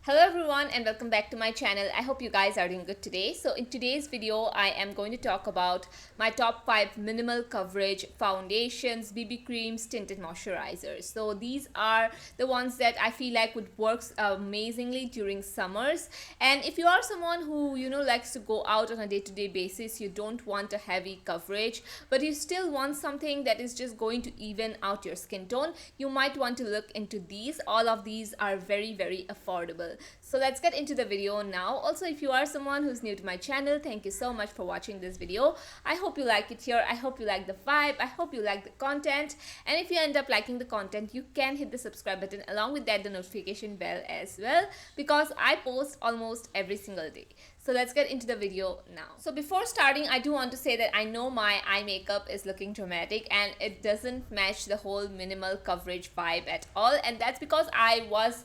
Hello everyone and welcome back to my channel. I hope you guys are doing good today. So in today's video, I am going to talk about my top 5 minimal coverage foundations, BB creams, tinted moisturizers. So these are the ones that I feel like would work amazingly during summers. And if you are someone who likes to go out on a day-to-day basis, you don't want a heavy coverage, but you still want something that is just going to even out your skin tone, you might want to look into these. All of these are very affordable. So let's get into the video now. Also, if you are someone who's new to my channel, thank you so much for watching this video. I hope you like it here. I hope you like the vibe. I hope you like the content. And if you end up liking the content, you can hit the subscribe button, along with that the notification bell as well, because I post almost every single day. So let's get into the video now. So before starting, I do want to say that I know my eye makeup is looking dramatic and it doesn't match the whole minimal coverage vibe at all. And that's because I was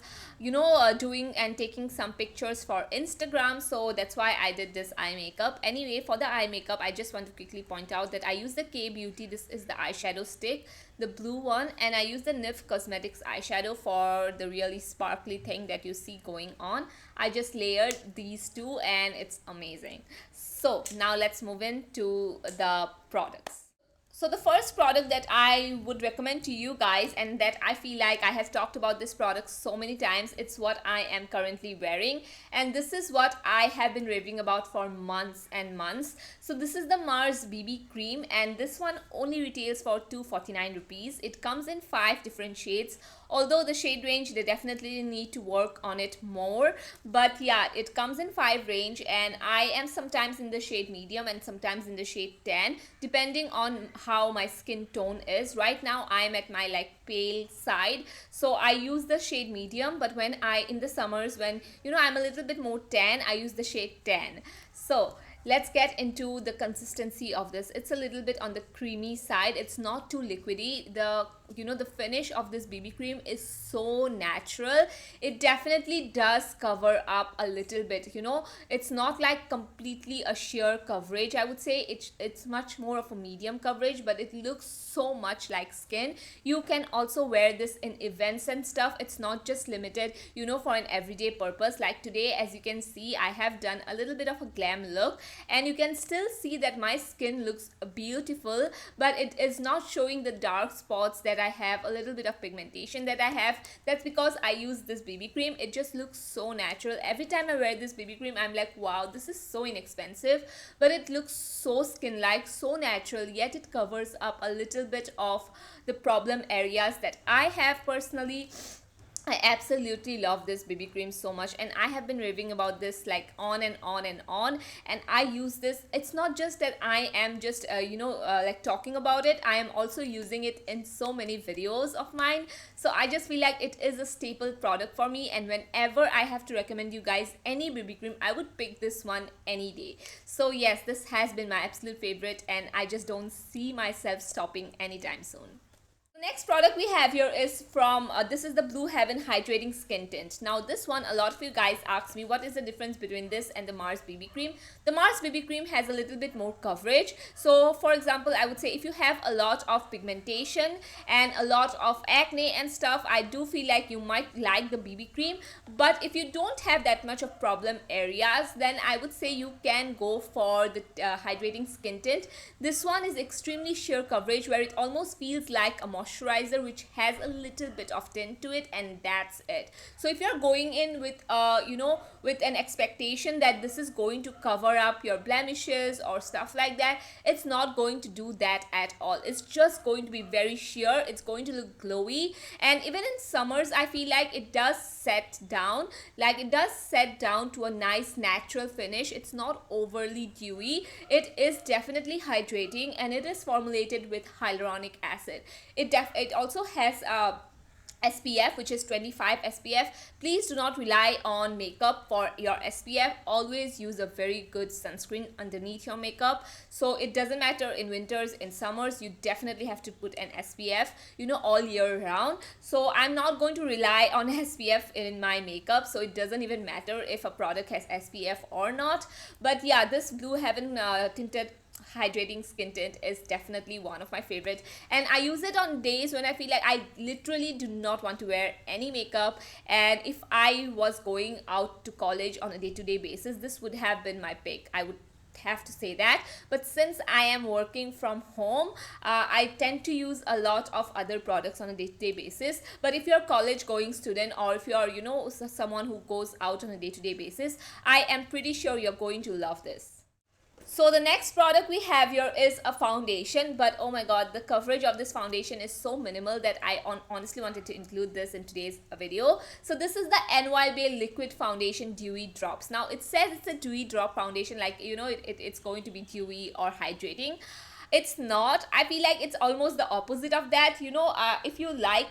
doing and taking some pictures for Instagram, so that's why I did this eye makeup. Anyway, for the eye makeup, I just want to quickly point out that I use the K Beauty. This is the eyeshadow stick, the blue one, and I use the NYX Cosmetics eyeshadow for the really sparkly thing that you see going on. I just layered these two and it's amazing. So now let's move into the products. So the first product that I would recommend to you guys, and that I feel like I have talked about this product so many times, it's what I am currently wearing, and this is what I have been raving about for months and months. So this is the Mars BB cream, and this one only retails for 249 rupees. It comes in 5 different shades. Although the shade range, they definitely need to work on it more, but yeah, it comes in 5 range, and I am sometimes in the shade medium and sometimes in the shade 10, depending on how my skin tone is. Right now I am at my pale side, so I use the shade medium, but when in the summers, when I'm a little bit more tan, I use the shade 10. So let's get into the consistency of this. It's a little bit on the creamy side. It's not too liquidy. The finish of this BB cream is so natural. It definitely does cover up a little bit. It's not like completely a sheer coverage. I would say it's much more of a medium coverage, but it looks so much like skin. You can also wear this in events and stuff. It's not just limited for an everyday purpose. Like today, as you can see, I have done a little bit of a glam look, and you can still see that my skin looks beautiful, but it is not showing the dark spots that I have, a little bit of pigmentation that I have. That's because I use this BB cream. It just looks so natural. Every time I wear this BB cream, I'm like, wow, this is so inexpensive, but it looks so skin-like, so natural, yet it covers up a little bit of the problem areas that I have personally. I absolutely love this BB cream so much, and I have been raving about this on and on and on, and I use this. It's not just that I am just talking about it. I am also using it in so many videos of mine, so I just feel like it is a staple product for me, and whenever I have to recommend you guys any BB cream, I would pick this one any day. So yes, this has been my absolute favorite, and I just don't see myself stopping anytime soon. The next product we have here is from this is the Blue Heaven Hydrating Skin Tint. Now this one, a lot of you guys ask me what is the difference between this and the Mars BB cream. The Mars BB cream has a little bit more coverage. So for example, I would say if you have a lot of pigmentation and a lot of acne and stuff, I do feel like you might like the BB cream. But if you don't have that much of problem areas, then I would say you can go for the Hydrating Skin Tint. This one is extremely sheer coverage, where it almost feels like a moisturizer which has a little bit of tint to it, and that's it. So if you're going in with with an expectation that this is going to cover up your blemishes or stuff like that, it's not going to do that at all. It's just going to be very sheer. It's going to look glowy, and even in summers, I feel like it does set down. It does set down to a nice natural finish. It's not overly dewy. It is definitely hydrating, and it is formulated with hyaluronic acid. It also has SPF, which is 25 SPF. Please do not rely on makeup for your SPF. Always use a very good sunscreen underneath your makeup. So it doesn't matter in winters, in summers, you definitely have to put an SPF, all year round. So I'm not going to rely on SPF in my makeup. So it doesn't even matter if a product has SPF or not. But yeah, this Blue Heaven tinted hydrating skin tint is definitely one of my favorite, and I use it on days when I feel like I literally do not want to wear any makeup. And if I was going out to college on a day-to-day basis, this would have been my pick, I would have to say that. But since I am working from home, I tend to use a lot of other products on a day-to-day basis. But if you're a college going student, or if you're, you know, someone who goes out on a day-to-day basis, I am pretty sure you're going to love this. So the next product we have here is a foundation, but oh my god, the coverage of this foundation is so minimal that I honestly wanted to include this in today's video. So this is the Bae Liquid Foundation Dewy Drops. Now it says it's a dewy drop foundation, like, you know, it's going to be dewy or hydrating. It's not. I feel like it's almost the opposite of that. You know, if you like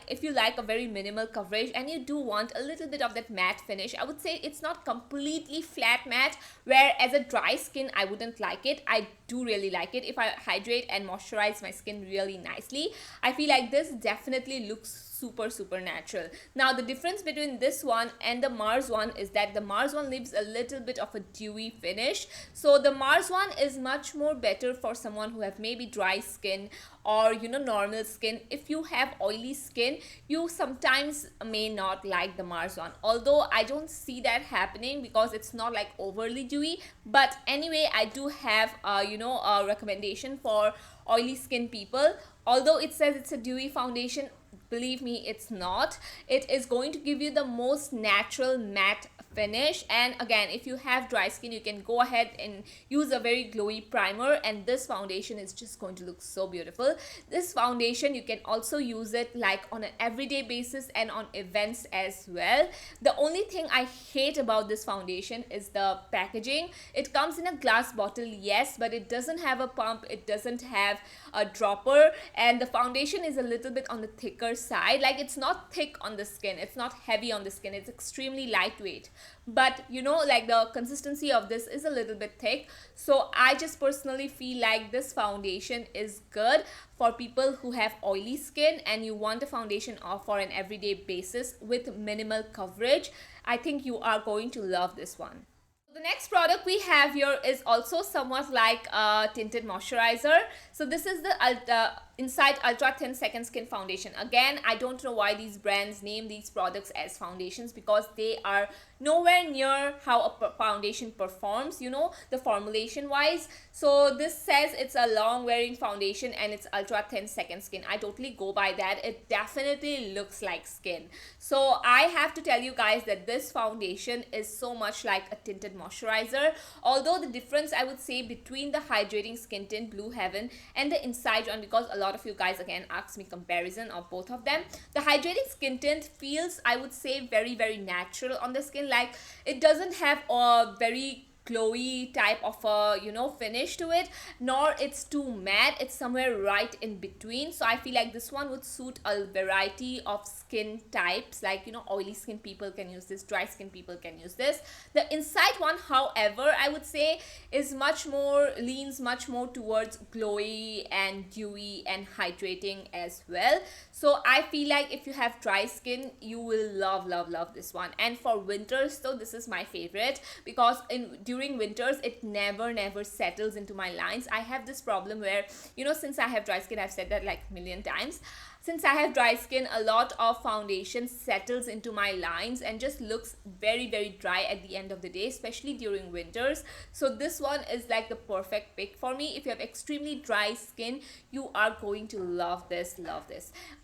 a very minimal coverage and you do want a little bit of that matte finish, I would say it's not completely flat matte, where as a dry skin I wouldn't like it. I do really like it if I hydrate and moisturize my skin really nicely. I feel like this definitely looks super natural. Now the difference between this one and the Mars one is that the Mars one leaves a little bit of a dewy finish. So the Mars one is much more better for someone who have maybe dry skin, or, you know, normal skin. If you have oily skin, you sometimes may not like the Mars one, although I don't see that happening because it's not like overly dewy. But anyway, I do have you know, a recommendation for oily skin people. Although it says it's a dewy foundation, believe me, it's not. It is going to give you the most natural matte finish. And again, if you have dry skin, you can go ahead and use a very glowy primer, and this foundation is just going to look so beautiful. This foundation, you can also use it like on an everyday basis and on events as well. The only thing I hate about this foundation is the packaging. It comes in a glass bottle, yes, but it doesn't have a pump, it doesn't have a dropper, and the foundation is a little bit on the thicker side. Like, it's not thick on the skin, it's not heavy on the skin, it's extremely lightweight. But you know, like, the consistency of this is a little bit thick. So I just personally feel like this foundation is good for people who have oily skin and you want a foundation for an everyday basis with minimal coverage. I think you are going to love this one. The next product we have here is also somewhat like a tinted moisturizer. So this is the Inside Ultra Thin Second Skin Foundation. Again, I don't know why these brands name these products as foundations, because they are nowhere near how a foundation performs, you know, the formulation wise. So this says it's a long wearing foundation and it's ultra thin second skin. I totally go by that. It definitely looks like skin. So I have to tell you guys that this foundation is so much like a tinted moisturizer. Although the difference, I would say, between the hydrating skin tint Blue Heaven and the Inside one, because a lot of you guys again asked me comparison of both of them, the hydrating skin tint feels, I would say, very natural on the skin. Like, it doesn't have a very glowy type of a, you know, finish to it, nor it's too matte. It's somewhere right in between. So I feel like this one would suit a variety of skin types. Like, you know, oily skin people can use this, dry skin people can use this. The Inside one, however, I would say is leans much more towards glowy and dewy and hydrating as well. So I feel like if you have dry skin, you will love this one. And for winters though, this is my favorite, because during winters it never settles into my lines. I have this problem where, you know, since I have dry skin, I've said that like a million times, since I have dry skin, a lot of foundation settles into my lines and just looks very dry at the end of the day, especially during winters. So this one is like the perfect pick for me. If you have extremely dry skin, you are going to love this.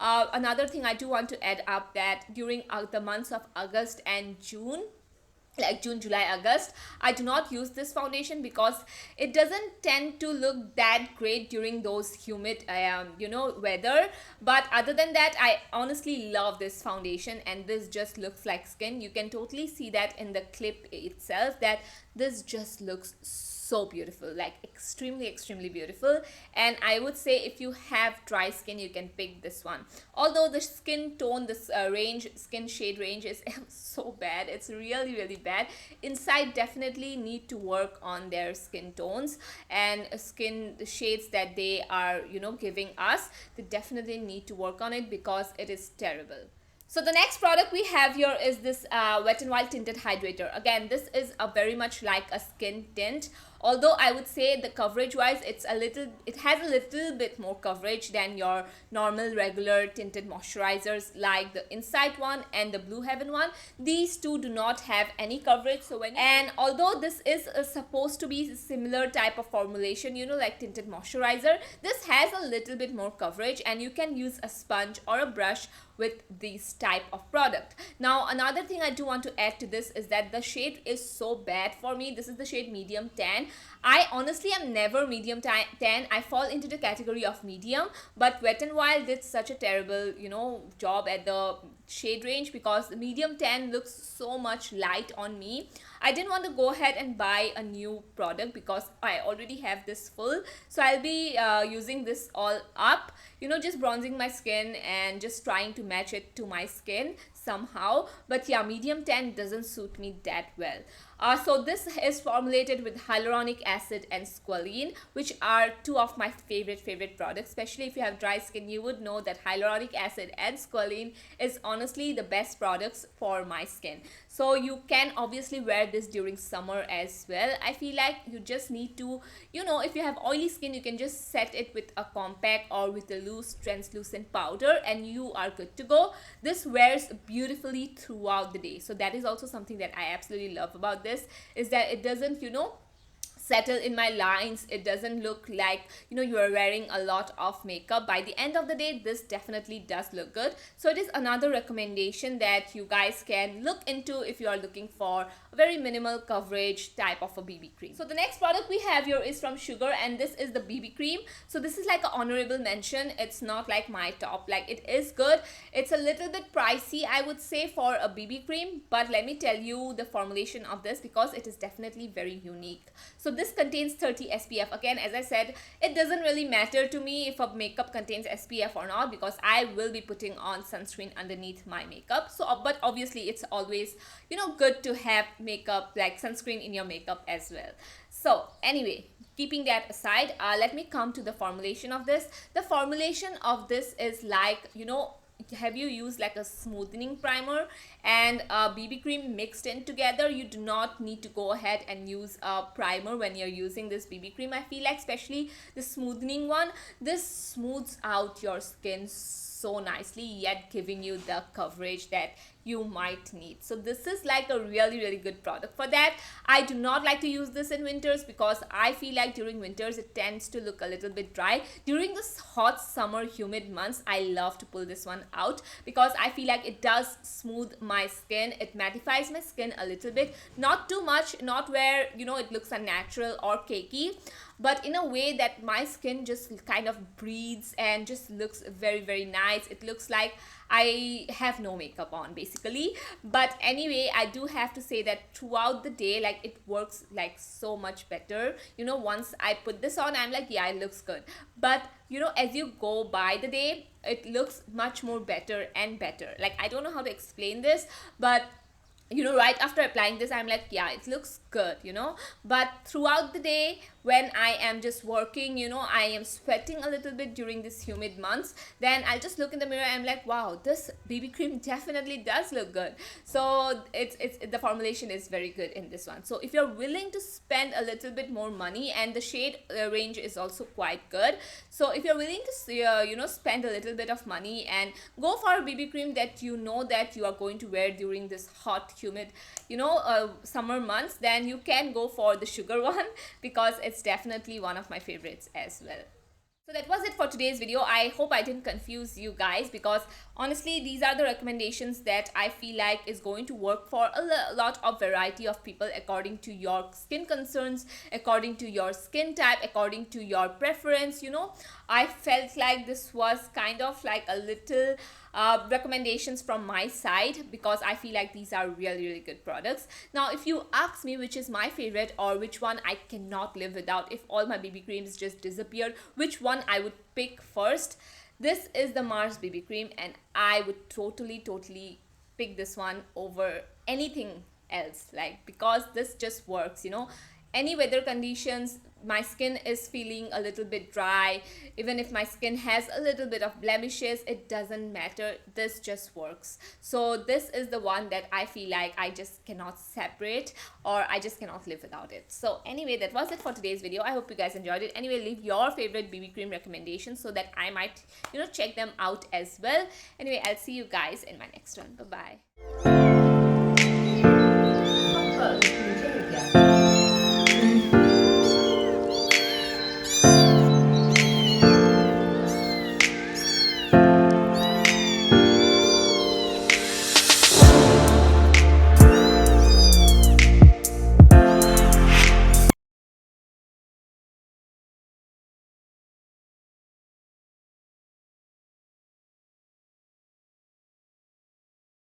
Another thing I do want to add up, that during the months of August and June, like June, July, August, I do not use this foundation because it doesn't tend to look that great during those humid you know, weather. But other than that, I honestly love this foundation, and this just looks like skin. You can totally see that in the clip itself, that this just looks so beautiful, like extremely beautiful. And I would say if you have dry skin, you can pick this one. Although the skin tone, this skin shade range is so bad, it's really bad. Inside definitely need to work on their skin tones and skin shades that they are, you know, giving us. They definitely need to work on it because it is terrible. So the next product we have here is this Wet n Wild Tinted Hydrator. Again, this is a very much like a skin tint, although I would say the coverage wise it has a little bit more coverage than your normal regular tinted moisturizers like the Insight one and the Blue Heaven one. These two do not have any coverage. So and although this is supposed to be similar type of formulation, you know, like tinted moisturizer, this has a little bit more coverage, and you can use a sponge or a brush with this type of product. Now another thing I do want to add to this is that the shade is so bad for me. This is the shade medium tan. I honestly am never medium tan. I fall into the category of medium, but Wet n Wild did such a terrible, you know, job at the shade range, because the medium tan looks so much light on me. I didn't want to go ahead and buy a new product because I already have this full, so I'll be using this all up, you know, just bronzing my skin and just trying to match it to my skin somehow. But yeah, medium tan doesn't suit me that well. So this is formulated with hyaluronic acid and squalene, which are two of my favorite products. Especially if you have dry skin, you would know that hyaluronic acid and squalene is honestly the best products for my skin. So you can obviously wear this during summer as well. I feel like you just need to, you know, if you have oily skin, you can just set it with a compact or with a loose translucent powder and you are good to go. This wears beautifully throughout the day. So that is also something that I absolutely love about this, is that it doesn't, you know, settle in my lines. It doesn't look like, you know, you are wearing a lot of makeup. By the end of the day, this definitely does look good. So it is another recommendation that you guys can look into if you are looking for a very minimal coverage type of a BB cream. So the next product we have here is from Sugar, and this is the BB cream. So this is like an honorable mention. It's not like my top. Like, it is good. It's a little bit pricey, I would say, for a BB cream, but let me tell you the formulation of this, because it is definitely very unique. So this contains 30 SPF. Again, as I said, it doesn't really matter to me if a makeup contains SPF or not, because I will be putting on sunscreen underneath my makeup. So but obviously it's always, you know, good to have makeup, like sunscreen in your makeup as well. So anyway, keeping that aside, let me come to the formulation of this. The formulation of this is like, you know, have you used like a smoothing primer and a BB cream mixed in together? You do not need to go ahead and use a primer when you're using this BB cream. I feel like, especially the smoothing one, this smooths out your skin so nicely, yet giving you the coverage that you might need. So this is like a really good product for that. I do not like to use this in winters, because I feel like during winters it tends to look a little bit dry. During this hot summer humid months, I love to pull this one out, because I feel like it does smooth my skin. It mattifies my skin a little bit, not too much, not where, you know, it looks unnatural or cakey, but in a way that my skin just kind of breathes and just looks very nice. It looks like I have no makeup on basically. But anyway, I do have to say that throughout the day, like, it works like so much better. You know, once I put this on, I'm like, yeah, it looks good. But you know, as you go by the day, it looks much more better and better. Like, I don't know how to explain this, but you know, right after applying this, I'm like, yeah, it looks good, you know. But throughout the day, when I am just working, you know, I am sweating a little bit during these humid months, then I'll just look in the mirror and I'm like, wow, this BB cream definitely does look good. So it's the formulation is very good in this one. So if you're willing to spend a little bit more money, and the shade range is also quite good, so if you're willing to you know, spend a little bit of money and go for a BB cream that you know that you are going to wear during this hot humid, you know, summer months, then you can go for the Sugar one, because it's definitely one of my favorites as well. So that was it for today's video. I hope I didn't confuse you guys, because honestly, these are the recommendations that I feel like is going to work for a lot of variety of people, according to your skin concerns, according to your skin type, according to your preference. You know, I felt like this was kind of like a little recommendations from my side, because I feel like these are really good products. Now, if you ask me which is my favorite or which one I cannot live without, if all my BB creams just disappeared, which one I would pick first, this is the Mars BB cream, and I would totally pick this one over anything else, like, because this just works, you know. any weather conditions, my skin is feeling a little bit dry, even if my skin has a little bit of blemishes, it doesn't matter, this just works. So this is the one that I feel like I just cannot separate, or I just cannot live without it. So anyway, that was it for today's video. I hope you guys enjoyed it. Anyway, leave your favorite BB cream recommendations so that I might check them out as well. Anyway, I'll see you guys in my next one. Bye bye.